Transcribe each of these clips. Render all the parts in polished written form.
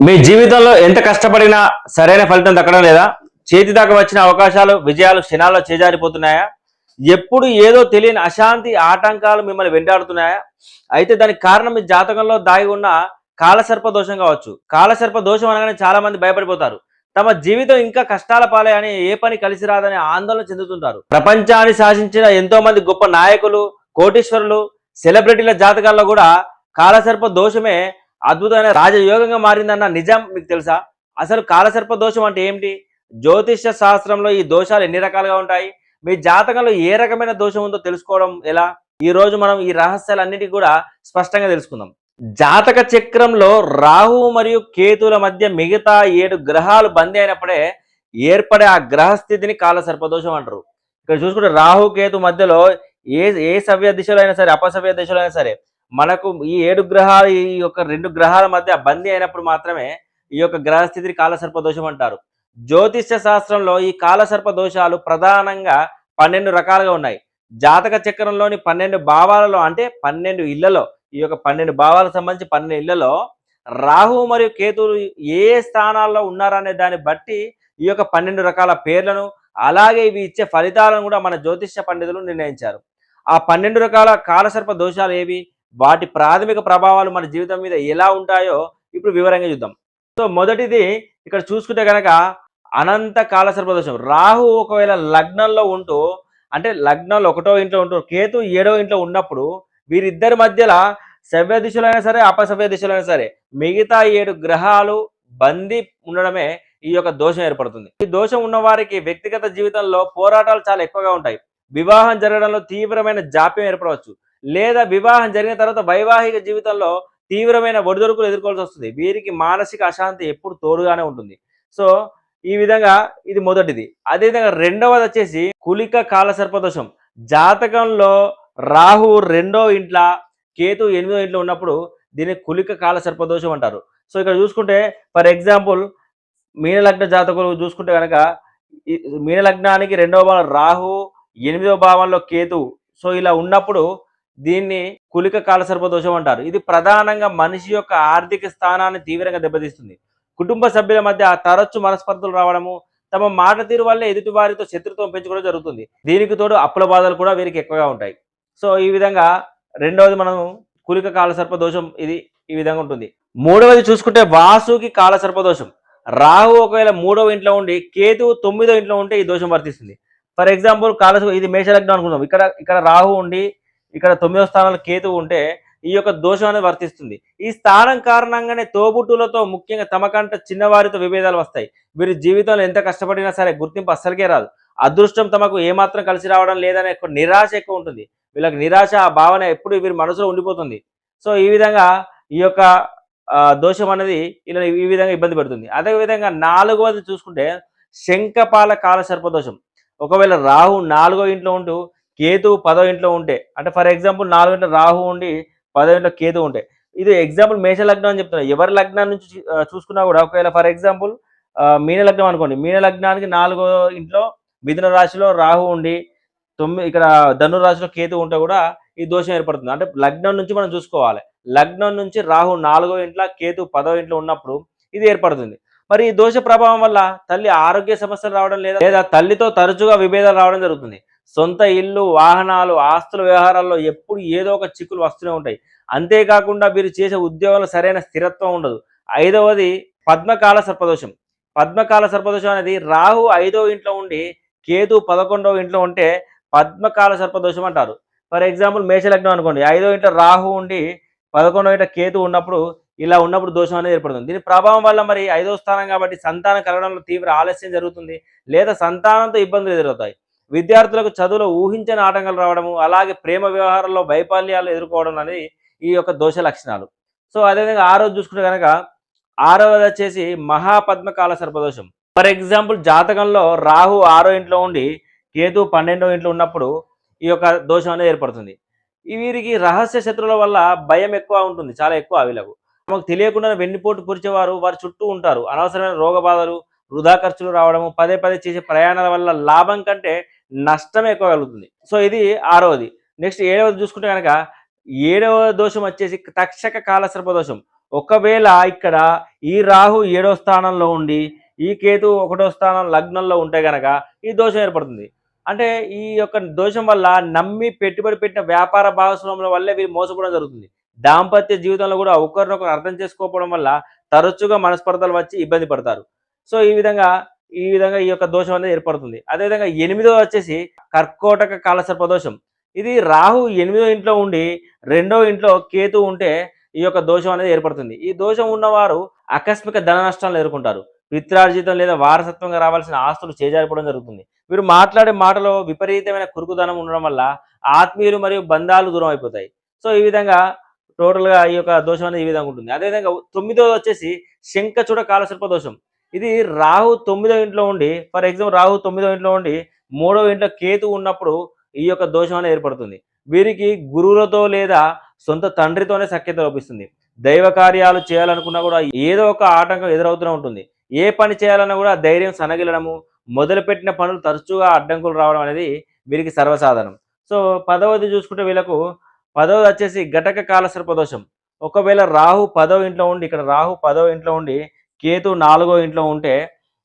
మీ జీవితంలో ఎంత కష్టపడినా సరైన ఫలితం దక్కడం లేదా? చేతి దాకా వచ్చిన అవకాశాలు, విజయాలు క్షణాల్లో చేజారిపోతున్నాయా? ఎప్పుడు ఏదో తెలియని అశాంతి, ఆటంకాలు మిమ్మల్ని వెంటాడుతున్నాయా? అయితే దానికి కారణం మీ జాతకంలో దాగి ఉన్న కాలసర్ప దోషం కావచ్చు. కాలసర్ప దోషం అనగానే చాలా మంది భయపడిపోతారు. తమ జీవితం ఇంకా కష్టాల పాలే అని ఏ పని కలిసి రాదని ఆందోళన చెందుతుంటారు. ప్రపంచాన్ని శాసించిన ఎంతో మంది గొప్ప నాయకులు, కోటీశ్వరులు, సెలబ్రిటీల జాతకాల్లో కూడా కాలసర్ప దోషమే అద్భుతమైన రాజయోగంగా మారిందన్న నిజం మీకు తెలుసా? అసలు కాలసర్ప దోషం అంటే ఏమిటి? జ్యోతిష్య శాస్త్రంలో ఈ దోషాలు ఎన్ని రకాలుగా ఉంటాయి? మీ జాతకంలో ఏ రకమైన దోషం ఉందో తెలుసుకోవడం ఎలా? ఈ రోజు మనం ఈ రహస్యాలన్నిటి కూడా స్పష్టంగా తెలుసుకుందాం. జాతక చక్రంలో రాహువు మరియు కేతువుల మధ్య మిగతా 7 గ్రహాలు బందీ అయినప్పుడే ఏర్పడే ఆ గ్రహ స్థితిని కాలసర్ప దోషం అంటారు. ఇక్కడ చూసుకుంటే రాహు కేతు మధ్యలో ఏ ఏ సవ్య దిశలో అయినా సరే, అపసవ్య దిశలో అయినా సరే మనకు ఈ 7 గ్రహాలు ఈ యొక్క 2 గ్రహాల మధ్య బందీ అయినప్పుడు మాత్రమే ఈ యొక్క గ్రహ స్థితిని కాలసర్ప దోషం అంటారు. జ్యోతిష్య శాస్త్రంలో ఈ కాలసర్ప దోషాలు ప్రధానంగా 12 రకాలుగా ఉన్నాయి. జాతక చక్రంలోని 12 భావాలలో అంటే 12 ఇళ్లలో ఈ యొక్క 12 భావాలకు సంబంధించి 12 ఇళ్లలో రాహు మరియు కేతువులు ఏ స్థానాల్లో ఉన్నారనే దాన్ని బట్టి ఈ యొక్క 12 రకాల పేర్లను అలాగే ఇవి ఇచ్చే ఫలితాలను కూడా మన జ్యోతిష్య పండితులు నిర్ణయించారు. ఆ 12 రకాల కాలసర్ప దోషాలు ఏవి? వాటి ప్రాథమిక ప్రభావాలు మన జీవితం మీద ఎలా ఉంటాయో ఇప్పుడు వివరంగా చూద్దాం. సో మొదటిది ఇక్కడ చూసుకుంటే కనుక అనంత కాలసర్ప దోషం. రాహు ఒకవేళ లగ్నంలో ఉంటూ అంటే లగ్నంలో 1వ ఇంట్లో ఉంటూ కేతు 7వ ఇంట్లో ఉన్నప్పుడు వీరిద్దరి మధ్యలో సవ్య దిశలో అయినా సరే, అపసవ్య దిశలో అయినా సరే మిగతా 7 గ్రహాలు బందీ ఉండడమే ఈ యొక్క దోషం ఏర్పడుతుంది. ఈ దోషం ఉన్న వారికి వ్యక్తిగత జీవితంలో పోరాటాలు చాలా ఎక్కువగా ఉంటాయి. వివాహం జరగడంలో తీవ్రమైన జాప్యం ఏర్పడవచ్చు. లేదా వివాహం జరిగిన తర్వాత వైవాహిక జీవితంలో తీవ్రమైన ఒడిదొడుకులు ఎదుర్కోవాల్సి వస్తుంది. వీరికి మానసిక అశాంతి ఎప్పుడు తోడుగానే ఉంటుంది. సో ఈ విధంగా ఇది మొదటిది. అదేవిధంగా రెండవది వచ్చేసి కులిక కాలసర్పదోషం. జాతకంలో రాహు 2వ ఇంట్ల, కేతు 8వ ఇంట్లో ఉన్నప్పుడు దీన్ని కులిక కాలసర్పదోషం అంటారు. సో ఇక్కడ చూసుకుంటే ఫర్ ఎగ్జాంపుల్ మీనలగ్న జాతకులు చూసుకుంటే కనుక ఈ మీనలగ్నానికి 2వ భావం రాహు, 8వ భావంలో కేతు. సో ఇలా ఉన్నప్పుడు దీన్ని కులిక కాలసర్ప దోషం అంటారు. ఇది ప్రధానంగా మనిషి యొక్క ఆర్థిక స్థానాన్ని తీవ్రంగా దెబ్బతీస్తుంది. కుటుంబ సభ్యుల మధ్య తరచు మనస్పర్ధలు రావడము, తమ మాట తీరు వల్లే ఎదుటి వారితో శత్రుత్వం పెంచుకోవడం జరుగుతుంది. దీనికి తోడు అప్పుల బాధలు కూడా వీరికి ఎక్కువగా ఉంటాయి. సో ఈ విధంగా రెండవది మనం కులిక కాలసర్ప దోషం ఇది ఈ విధంగా ఉంటుంది. మూడవది చూసుకుంటే వాసుకి కాలసర్ప దోషం. రాహు ఒకవేళ 3వ ఇంట్లో ఉండి కేతువు 9వ ఇంట్లో ఉంటే ఈ దోషం వర్తిస్తుంది. ఫర్ ఎగ్జాంపుల్ ఇది మేషలగ్నం అనుకుందాం. ఇక్కడ ఇక్కడ రాహు ఉండి ఇక్కడ 9వ స్థానంలో కేతువు ఉంటే ఈ యొక్క దోషం అనేది వర్తిస్తుంది. ఈ స్థానం కారణంగానే తోబుట్టులతో ముఖ్యంగా తమకంట చిన్నవారితో విభేదాలు వస్తాయి. వీరి జీవితంలో ఎంత కష్టపడినా సరే గుర్తింపు అస్సలకే రాదు. అదృష్టం తమకు ఏమాత్రం కలిసి రావడం లేదనే నిరాశ ఎక్కువ ఉంటుంది. వీళ్ళకి నిరాశ ఆ భావన ఎప్పుడు వీరి మనసులో ఉండిపోతుంది. సో ఈ విధంగా ఈ యొక్క దోషం అనేది ఇలా ఈ విధంగా ఇబ్బంది పెడుతుంది. అదేవిధంగా 4వది చూసుకుంటే శంఖపాల కాలసర్ప దోషం. ఒకవేళ రాహు 4వ ఇంట్లో ఉంటూ కేతువు 10వ ఇంట్లో ఉంటే అంటే ఫర్ ఎగ్జాంపుల్ 4వ ఇంట్లో రాహు ఉండి 10వ ఇంట్లో కేతువు ఉంటే ఇది ఎగ్జాంపుల్ మేష లగ్నం అని చెప్తున్నా. ఎవరి లగ్నం నుంచి చూసుకున్నా కూడా ఒకవేళ ఫర్ ఎగ్జాంపుల్ మీన లగ్నం అనుకోండి. మీన లగ్నానికి 4వ ఇంట్లో మిథున రాశిలో రాహు ఉండి ఇక్కడ ధను రాశిలో కేతువు ఉంటే కూడా ఈ దోషం ఏర్పడుతుంది. అంటే లగ్నం నుంచి మనం చూసుకోవాలి. లగ్నం నుంచి రాహు 4వ ఇంట్లో కేతు 10వ ఇంట్లో ఉన్నప్పుడు ఇది ఏర్పడుతుంది. మరి ఈ దోష ప్రభావం వల్ల తల్లి ఆరోగ్య సమస్యలు రావడం లేదా తల్లితో తరచుగా విభేదాలు రావడం జరుగుతుంది. సొంత ఇల్లు, వాహనాలు, ఆస్తుల వ్యవహారాల్లో ఎప్పుడు ఏదో ఒక చిక్కులు వస్తూనే ఉంటాయి. అంతేకాకుండా వీరు చేసే ఉద్యోగంలో సరైన స్థిరత్వం ఉండదు. 5వది పద్మకాల సర్పదోషం. పద్మకాల సర్పదోషం అనేది రాహు 5వ ఇంట్లో ఉండి కేతు 11వ ఇంట్లో ఉంటే పద్మకాల సర్పదోషం అంటారు. ఫర్ ఎగ్జాంపుల్ మేషలగ్నం అనుకోండి. 5వ ఇంట్లో రాహు ఉండి 11వ ఇంట్లో కేతు ఉన్నప్పుడు ఇలా ఉన్నప్పుడు దోషం అనేది ఏర్పడుతుంది. దీని ప్రభావం వల్ల మరి 5వ స్థానం కాబట్టి సంతానం కలగడంలో తీవ్ర ఆలస్యం జరుగుతుంది. లేదా సంతానంతో ఇబ్బందులు ఎదురవుతాయి. విద్యార్థులకు చదువులో ఊహించని ఆటంకాలు రావడము, అలాగే ప్రేమ వ్యవహారంలో వైఫల్యాలు ఎదుర్కోవడం అనేది ఈ యొక్క దోష లక్షణాలు. సో అదేవిధంగా 6వది చూసుకుంటే కనుక 6వది వచ్చేసి మహాపద్మకాల సర్పదోషం. ఫర్ ఎగ్జాంపుల్ జాతకంలో రాహు 6వ ఇంట్లో ఉండి కేతు 12వ ఇంట్లో ఉన్నప్పుడు ఈ యొక్క దోషం అనేది ఏర్పడుతుంది. వీరికి రహస్య శత్రువుల వల్ల భయం ఎక్కువ ఉంటుంది. చాలా ఎక్కువ వీళ్ళకు. మాకు తెలియకుండా వెన్నుపోటు పొడిచేవారు వారి చుట్టూ ఉంటారు. అనవసరమైన రోగ బాధలు, వృధా ఖర్చులు రావడము, పదే పదే చేసే ప్రయాణాల వల్ల లాభం కంటే నష్టమే ఎక్కువ కలుగుతుంది. సో ఇది 6వది. నెక్స్ట్ 7వది చూసుకుంటే కనుక 7వ దోషం వచ్చేసి తక్షక కాలసర్ప దోషం. ఒకవేళ ఇక్కడ ఈ రాహు 7వ స్థానంలో ఉండి ఈ కేతు 1వ స్థానం లగ్నంలో ఉంటే గనక ఈ దోషం ఏర్పడుతుంది. అంటే ఈ యొక్క దోషం వల్ల నమ్మి పెట్టుబడి పెట్టిన వ్యాపార భాగస్వాముల వల్లే వీరు మోసపోవడం జరుగుతుంది. దాంపత్య జీవితంలో కూడా ఒకరినొకరు అర్థం చేసుకోకపోవడం వల్ల తరచుగా మనస్పర్ధలు వచ్చి ఇబ్బంది పడతారు. సో ఈ విధంగా ఈ యొక్క దోషం అనేది ఏర్పడుతుంది. అదేవిధంగా 8వ వచ్చేసి కర్కోటక కాలసర్ప దోషం. ఇది రాహు 8వ ఇంట్లో ఉండి 2వ ఇంట్లో కేతు ఉంటే ఈ యొక్క దోషం అనేది ఏర్పడుతుంది. ఈ దోషం ఉన్నవారు ఆకస్మిక ధన నష్టాలను ఎదుర్కొంటారు. పిత్రార్జితం లేదా వారసత్వంగా రావాల్సిన ఆస్తులు చేజారిపోవడం జరుగుతుంది. వీరు మాట్లాడే మాటలో విపరీతమైన కురుకుదనం ఉండడం వల్ల ఆత్మీయులు మరియు బంధాలు దూరం అయిపోతాయి. సో ఈ విధంగా టోటల్గా ఈ యొక్క దోషం అనేది ఈ విధంగా ఉంటుంది. అదేవిధంగా 9వది వచ్చేసి శంఖచూడ కాలసర్ప దోషం. ఇది రాహు 9వ ఇంట్లో ఉండి, ఫర్ ఎగ్జాంపుల్ రాహు 9వ ఇంట్లో ఉండి 3వ ఇంట్లో కేతు ఉన్నప్పుడు ఈ యొక్క దోషం అనేది ఏర్పడుతుంది. వీరికి గురువులతో లేదా సొంత తండ్రితోనే సఖ్యత లోపిస్తుంది. దైవ కార్యాలు చేయాలనుకున్నా కూడా ఏదో ఒక ఆటంకం ఎదురవుతూనే ఉంటుంది. ఏ పని చేయాలన్నా కూడా ధైర్యం సనగిలడము, మొదలుపెట్టిన పనులు తరచుగా అడ్డంకులు రావడం అనేది వీరికి సర్వసాధారణం. సో 10వది చూసుకుంటే వీళ్ళకు 10వది వచ్చేసి ఘటక కాలసర్ప దోషం. ఒకవేళ రాహు 10వ ఇంట్లో ఉండి, ఇక్కడ రాహు 10వ ఇంట్లో ఉండి కేతు 4వ ఇంట్లో ఉంటే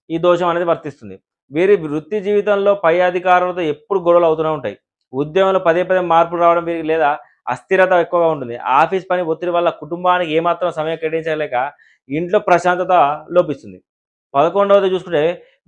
ఈ దోషం అనేది వర్తిస్తుంది. వీరి వృత్తి జీవితంలో పై అధికారులతో ఎప్పుడు గొడవలు అవుతూనే ఉంటాయి. ఉద్యోగంలో పదే పదే మార్పులు రావడం వీరికి లేదా అస్థిరత ఎక్కువగా ఉంటుంది. ఆఫీస్ పని ఒత్తిడి వల్ల కుటుంబానికి ఏమాత్రం సమయం కేటాయించలేక ఇంట్లో ప్రశాంతత లోపిస్తుంది. 11వది చూసుకుంటే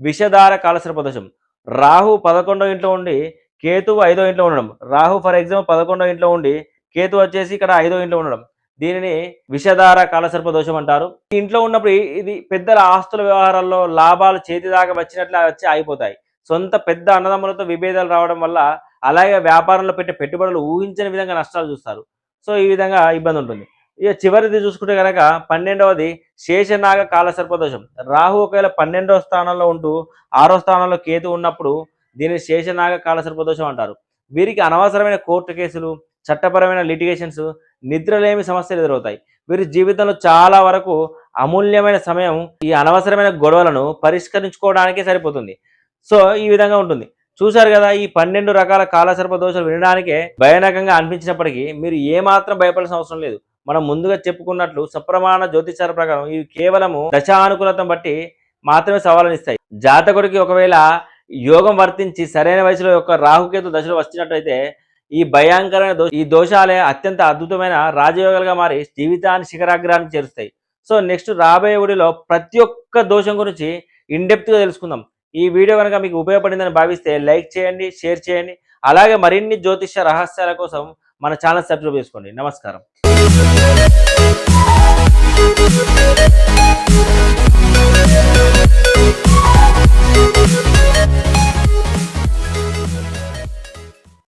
విషధార కాలసర్ప దోషం. రాహు 11వ ఇంట్లో ఉండి కేతు 5వ ఇంట్లో ఉండడం. రాహు ఫర్ ఎగ్జాంపుల్ 11వ ఇంట్లో ఉండి కేతు వచ్చేసి ఇక్కడ 5వ ఇంట్లో ఉండడం. దీనిని విషధార కాలసర్ప దోషం అంటారు. ఇంట్లో ఉన్నప్పుడు ఇది పెద్దల ఆస్తుల వ్యవహారాల్లో లాభాలు చేతి దాకా వచ్చినట్లు వచ్చి ఆగిపోతాయి. సొంత పెద్ద అన్నదమ్ములతో విభేదాలు రావడం వల్ల, అలాగే వ్యాపారంలో పెట్టే పెట్టుబడులు ఊహించని విధంగా నష్టాలు చూస్తారు. సో ఈ విధంగా ఇబ్బంది ఉంటుంది. ఇక చివరిది చూసుకుంటే కనుక 12వది శేషనాగ కాలసర్ప దోషం. రాహు ఒకవేళ 12వ స్థానంలో ఉంటూ 6వ స్థానంలో కేతు ఉన్నప్పుడు దీన్ని శేషనాగ కాలసర్ప దోషం అంటారు. వీరికి అనవసరమైన కోర్టు కేసులు, చట్టపరమైన లిటిగేషన్స్, నిద్రలేమి సమస్యలు ఎదురవుతాయి. వీరి జీవితంలో చాలా వరకు అమూల్యమైన సమయం ఈ అనవసరమైన గొడవలను పరిష్కరించుకోవడానికే సరిపోతుంది. సో ఈ విధంగా ఉంటుంది. చూశారు కదా, ఈ 12 రకాల కాలసర్ప దోషాలు వినడానికే భయానకంగా అనిపించినప్పటికీ మీరు ఏమాత్రం భయపడాల్సిన అవసరం లేదు. మనం ముందుగా చెప్పుకున్నట్లు సప్రమాణ జ్యోతిషాల ప్రకారం ఇవి కేవలము దశానుకూలతను బట్టి మాత్రమే సవాలనిస్తాయి. జాతకుడికి ఒకవేళ యోగం వర్తించి సరైన వయసులో యొక్క రాహుకేతు దశలో వచ్చినట్టయితే ఈ భయంకరమైన ఈ దోషాలే అత్యంత అద్భుతమైన రాజయోగాలుగా మారి జీవితాన్ని శిఖరాగ్రానికి చేరుస్తాయి. సో నెక్స్ట్ రాబోయే వీడియోలో ప్రతి ఒక్క దోషం గురించి ఇన్డెప్త్గా తెలుసుకుందాం. ఈ వీడియో కనుక మీకు ఉపయోగపడిందని భావిస్తే లైక్ చేయండి, షేర్ చేయండి. అలాగే మరిన్ని జ్యోతిష రహస్యాల కోసం మన ఛానల్ సబ్స్క్రైబ్ చేసుకోండి. నమస్కారం.